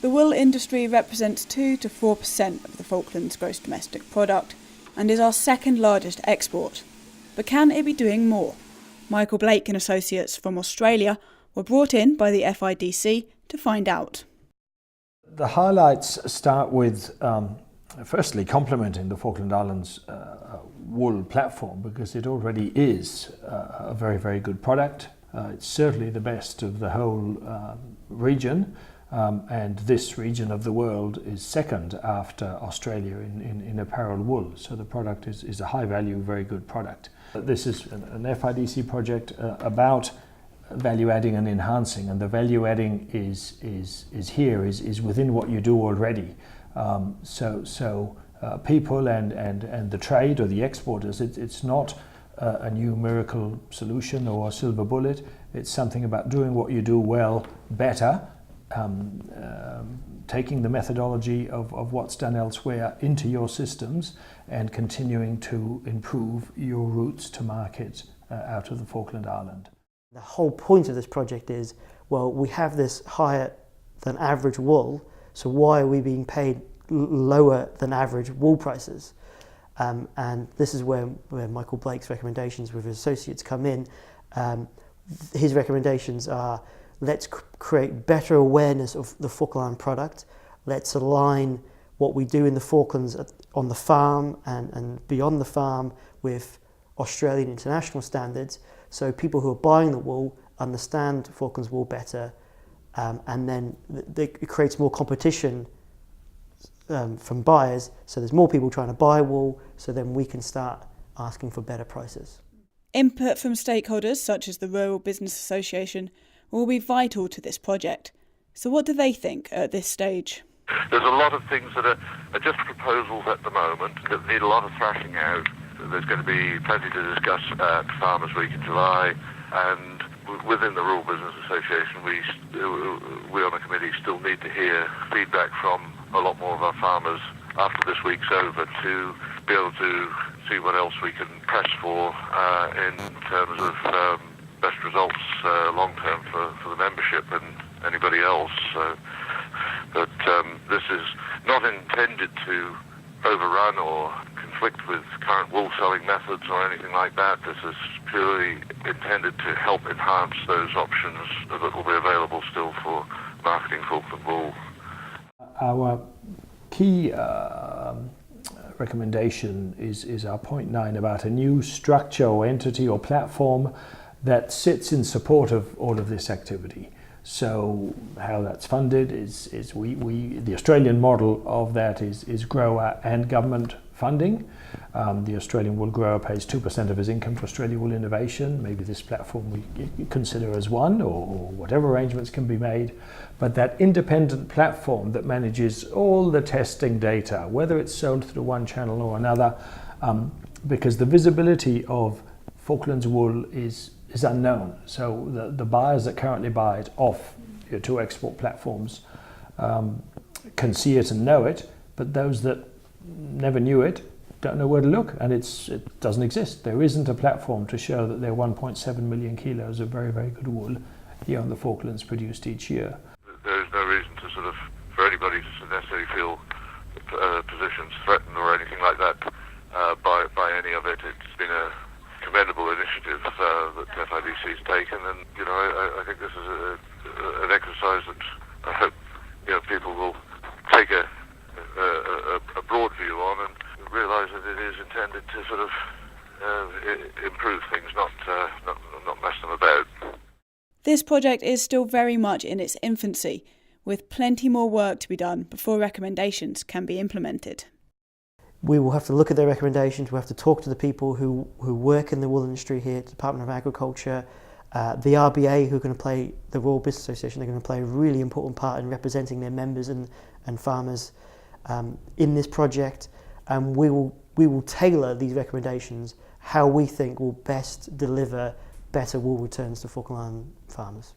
The wool industry represents 2 to 4% of the Falklands' gross domestic product and is our second largest export. But can it be doing more? Michael Blake and associates from Australia were brought in by the FIDC to find out. The highlights start with firstly complimenting the Falkland Islands wool platform, because it already is a very, very good product. It's certainly the best of the whole region, and this region of the world is second after Australia in apparel wool. So the product is a high value, very good product. This is an FIDC project about value adding and enhancing, and the value adding is within what you do already. People and the trade or the exporters, it's not a new miracle solution or a silver bullet. It's something about doing what you do well better, taking the methodology of what's done elsewhere into your systems and continuing to improve your routes to market out of the Falkland Island. The whole point of this project is, well, we have this higher than average wool, so why are we being paid lower than average wool prices? And this is where Michael Blake's recommendations with his associates come in. His recommendations are, let's create better awareness of the Falkland product. Let's align what we do in the Falklands on the farm and beyond the farm with Australian international standards, so people who are buying the wool understand Falklands wool better, and then it creates more competition from buyers, so there's more people trying to buy wool, so then we can start asking for better prices. Input from stakeholders such as the Rural Business Association will be vital to this project. So what do they think at this stage? There's a lot of things that are just proposals at the moment that need a lot of thrashing out. There's going to be plenty to discuss at Farmers Week in July, and within the Rural Business Association we on the committee still need to hear feedback from a lot more of our farmers after this week's over to be able to see what else we can press for in terms of best results long term for the membership and anybody else. But this is not intended to overrun or conflict with current wool selling methods or anything like that. This is purely intended to help enhance those options that will be available still for marketing Falkland wool. Our key recommendation is our point 9 about a new structure or entity or platform that sits in support of all of this activity. So how that's funded is the Australian model of that is grower and government funding. The Australian wool grower pays 2% of his income to Australia Wool Innovation. Maybe this platform we consider as one, or whatever arrangements can be made. But that independent platform that manages all the testing data, whether it's sold through one channel or another, because the visibility of Falklands wool is unknown. So the buyers that currently buy it off your two export platforms can see it and know it, but those that never knew it don't know where to look, and it doesn't exist. There isn't a platform to show that there are 1.7 million kilos of very, very good wool here on the Falklands produced each year. There is no reason to for anybody to necessarily feel positions threatened or anything like that by any of it. It's been a commendable initiative that FIDC has taken, and I think this is an exercise that I hope people will take a broad view on and realise that it is intended to improve things, not mess them about. This project is still very much in its infancy, with plenty more work to be done before recommendations can be implemented. We will have to look at their recommendations. We'll have to talk to the people who work in the wool industry here at the Department of Agriculture, the RBA, who are going to play, the Rural Business Association, they're going to play a really important part in representing their members and farmers in this project. And we will tailor these recommendations how we think will best deliver better wool returns to Falkland Island farmers.